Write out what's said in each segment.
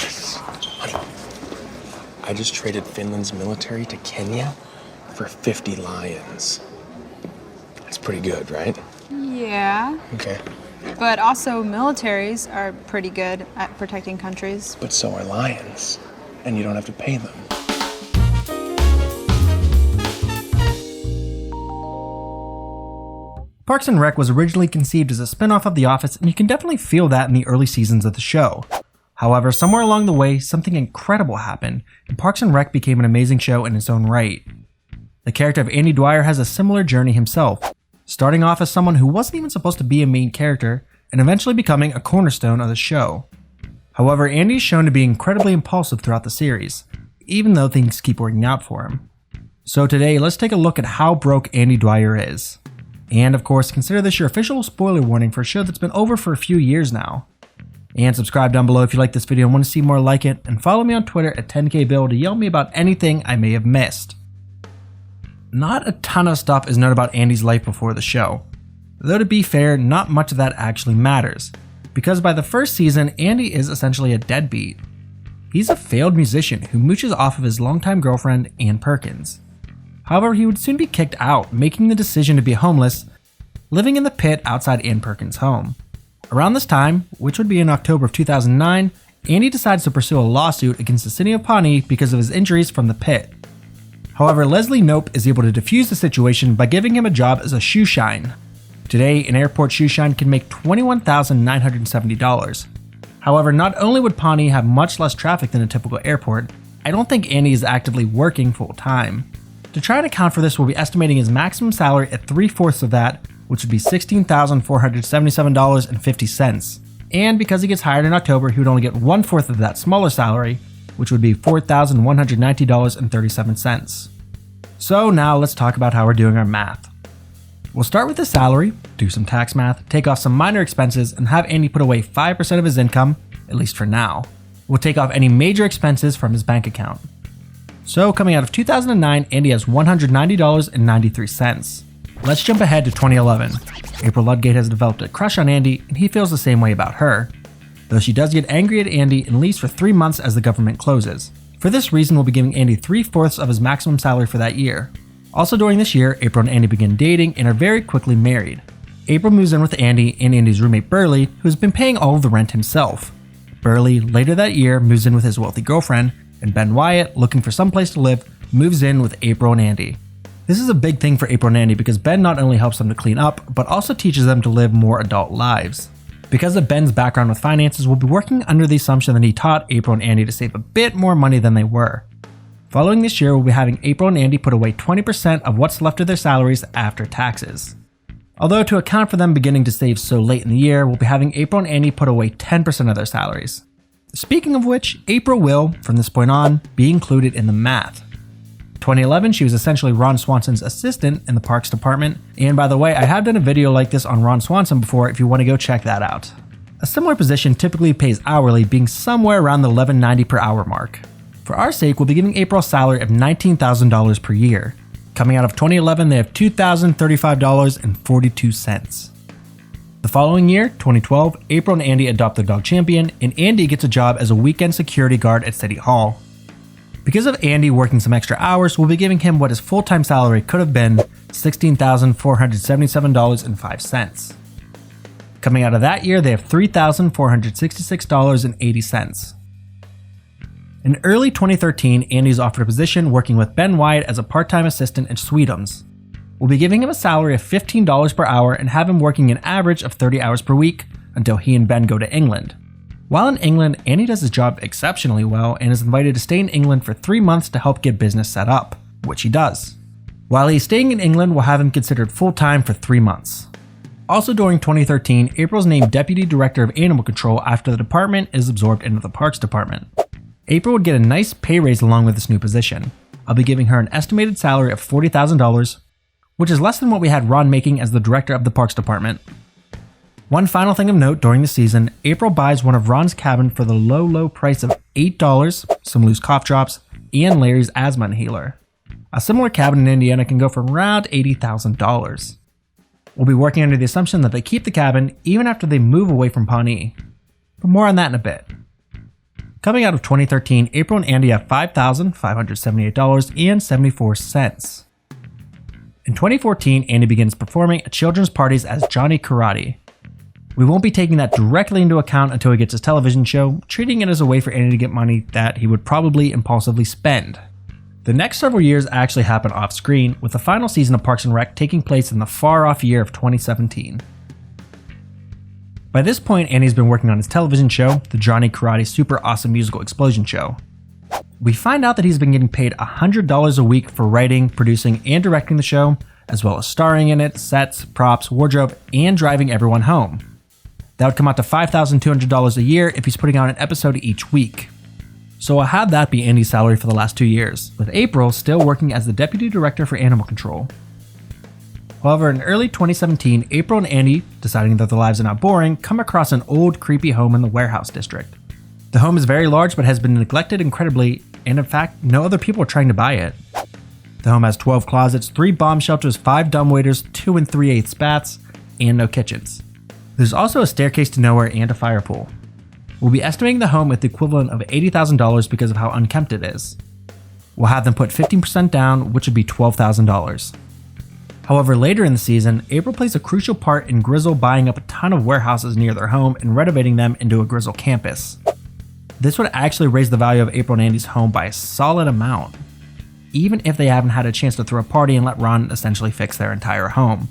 Honey, I just traded Finland's military to Kenya for 50 lions. That's pretty good, right? Yeah. Okay. But also militaries are pretty good at protecting countries. But so are lions, and you don't have to pay them. Parks and Rec was originally conceived as a spin-off of The Office, and you can definitely feel that in the early seasons of the show. However, somewhere along the way, something incredible happened, and Parks and Rec became an amazing show in its own right. The character of Andy Dwyer has a similar journey himself, starting off as someone who wasn't even supposed to be a main character, and eventually becoming a cornerstone of the show. However, Andy is shown to be incredibly impulsive throughout the series, even though things keep working out for him. So today, let's take a look at how broke Andy Dwyer is. And of course, consider this your official spoiler warning for a show that's been over for a few years now. And subscribe down below if you like this video and want to see more like it, and follow me on Twitter at 10kbill to yell at me about anything I may have missed. Not a ton of stuff is known about Andy's life before the show, though to be fair, not much of that actually matters, because by the first season, Andy is essentially a deadbeat. He's a failed musician who mooches off of his longtime girlfriend, Ann Perkins. However, he would soon be kicked out, making the decision to be homeless, living in the pit outside Ann Perkins' home. Around this time, which would be in October of 2009, Andy decides to pursue a lawsuit against the city of Pawnee because of his injuries from the pit. However, Leslie Knope is able to defuse the situation by giving him a job as a shoe shine. Today, an airport shoe shine can make $21,970. However, not only would Pawnee have much less traffic than a typical airport, I don't think Andy is actively working full time. To try and account for this, we'll be estimating his maximum salary at 3/4 of that, which would be $16,477.50. And because he gets hired in October, he would only get 1/4 of that smaller salary, which would be $4,190.37. So now let's talk about how we're doing our math. We'll start with the salary, do some tax math, take off some minor expenses, and have Andy put away 5% of his income, at least for now. We'll take off any major expenses from his bank account. So coming out of 2009, Andy has $190.93. Let's jump ahead to 2011. April Ludgate has developed a crush on Andy, and he feels the same way about her. Though she does get angry at Andy and leaves for 3 months as the government closes. For this reason, we'll be giving Andy 3/4 of his maximum salary for that year. Also during this year, April and Andy begin dating and are very quickly married. April moves in with Andy and Andy's roommate Burley, who's been paying all of the rent himself. Burley, later that year, moves in with his wealthy girlfriend, and Ben Wyatt, looking for some place to live, moves in with April and Andy. This is a big thing for April and Andy because Ben not only helps them to clean up, but also teaches them to live more adult lives. Because of Ben's background with finances, we'll be working under the assumption that he taught April and Andy to save a bit more money than they were. Following this year, we'll be having April and Andy put away 20% of what's left of their salaries after taxes. Although to account for them beginning to save so late in the year, we'll be having April and Andy put away 10% of their salaries. Speaking of which, April will, from this point on, be included in the math. In 2011, she was essentially Ron Swanson's assistant in the Parks Department, and by the way, I have done a video like this on Ron Swanson before if you want to go check that out. A similar position typically pays hourly, being somewhere around the $11.90 per hour mark. For our sake, we'll be giving April a salary of $19,000 per year. Coming out of 2011, they have $2,035.42. The following year, 2012, April and Andy adopt their dog Champion, and Andy gets a job as a weekend security guard at City Hall. Because of Andy working some extra hours, we'll be giving him what his full-time salary could have been, $16,477.05. Coming out of that year, they have $3,466.80. In early 2013, Andy's offered a position working with Ben Wyatt as a part-time assistant at Sweetums. We'll be giving him a salary of $15 per hour and have him working an average of 30 hours per week until he and Ben go to England. While in England, Andy does his job exceptionally well and is invited to stay in England for 3 months to help get business set up, which he does. While he's staying in England, we'll have him considered full-time for 3 months. Also during 2013, April's named Deputy Director of Animal Control after the department is absorbed into the Parks Department. April would get a nice pay raise along with this new position. I'll be giving her an estimated salary of $40,000, which is less than what we had Ron making as the director of the Parks Department. One final thing of note during the season, April buys one of Ron's cabin for the low price of $8, some loose cough drops, and Larry's asthma inhaler. A similar cabin in Indiana can go for around $80,000. We'll be working under the assumption that they keep the cabin even after they move away from Pawnee. But more on that in a bit. Coming out of 2013, April and Andy have $5,578.74. In 2014, Andy begins performing at children's parties as Johnny Karate. We won't be taking that directly into account until he gets his television show, treating it as a way for Andy to get money that he would probably impulsively spend. The next several years actually happen off screen, with the final season of Parks and Rec taking place in the far-off year of 2017. By this point, Andy's been working on his television show, the Johnny Karate Super Awesome Musical Explosion Show. We find out that he's been getting paid $100 a week for writing, producing, and directing the show, as well as starring in it, sets, props, wardrobe, and driving everyone home. That would come out to $5,200 a year if he's putting out an episode each week. So I'll have that be Andy's salary for the last 2 years, with April still working as the Deputy Director for Animal Control. However, in early 2017, April and Andy, deciding that their lives are not boring, come across an old, creepy home in the warehouse district. The home is very large but has been neglected incredibly, and in fact, no other people are trying to buy it. The home has 12 closets, 3 bomb shelters, 5 dumbwaiters, 2 3/8 baths, and no kitchens. There's also a staircase to nowhere and a fire pool. We'll be estimating the home at the equivalent of $80,000 because of how unkempt it is. We'll have them put 15% down, which would be $12,000. However, later in the season, April plays a crucial part in Grizzle buying up a ton of warehouses near their home and renovating them into a Grizzle campus. This would actually raise the value of April and Andy's home by a solid amount, even if they haven't had a chance to throw a party and let Ron essentially fix their entire home.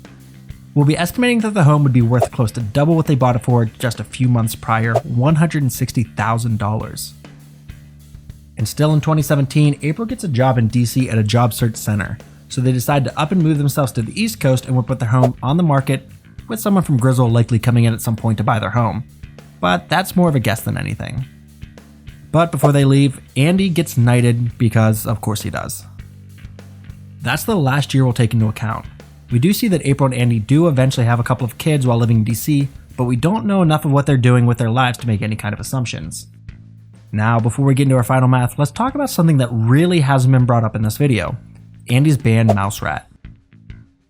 We'll be estimating that the home would be worth close to double what they bought it for just a few months prior, $160,000. And still in 2017, April gets a job in DC at a job search center. So they decide to up and move themselves to the East Coast and will put their home on the market, with someone from Grizzle likely coming in at some point to buy their home. But that's more of a guess than anything. But before they leave, Andy gets knighted because of course he does. That's the last year we'll take into account. We do see that April and Andy do eventually have a couple of kids while living in DC, but we don't know enough of what they're doing with their lives to make any kind of assumptions. Now, before we get into our final math, let's talk about something that really hasn't been brought up in this video. Andy's band Mouse Rat.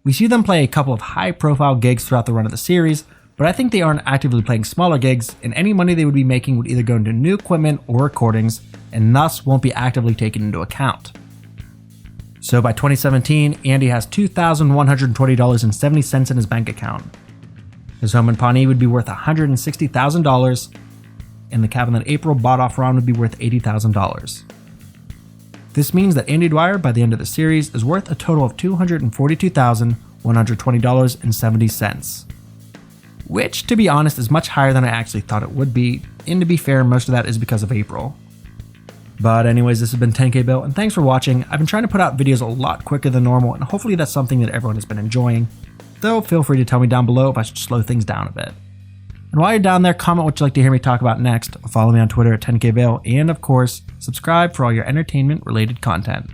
We see them play a couple of high-profile gigs throughout the run of the series, but I think they aren't actively playing smaller gigs, and any money they would be making would either go into new equipment or recordings, and thus won't be actively taken into account. So by 2017, Andy has $2,120.70 in his bank account. His home in Pawnee would be worth $160,000, and the cabin that April bought off Ron would be worth $80,000. This means that Andy Dwyer, by the end of the series, is worth a total of $242,120.70. Which, to be honest, is much higher than I actually thought it would be, and to be fair, most of that is because of April. But anyways, this has been 10K Bill, and thanks for watching. I've been trying to put out videos a lot quicker than normal, and hopefully that's something that everyone has been enjoying. Though, feel free to tell me down below if I should slow things down a bit. And while you're down there, comment what you'd like to hear me talk about next, follow me on Twitter at 10KBale, and of course, subscribe for all your entertainment-related content.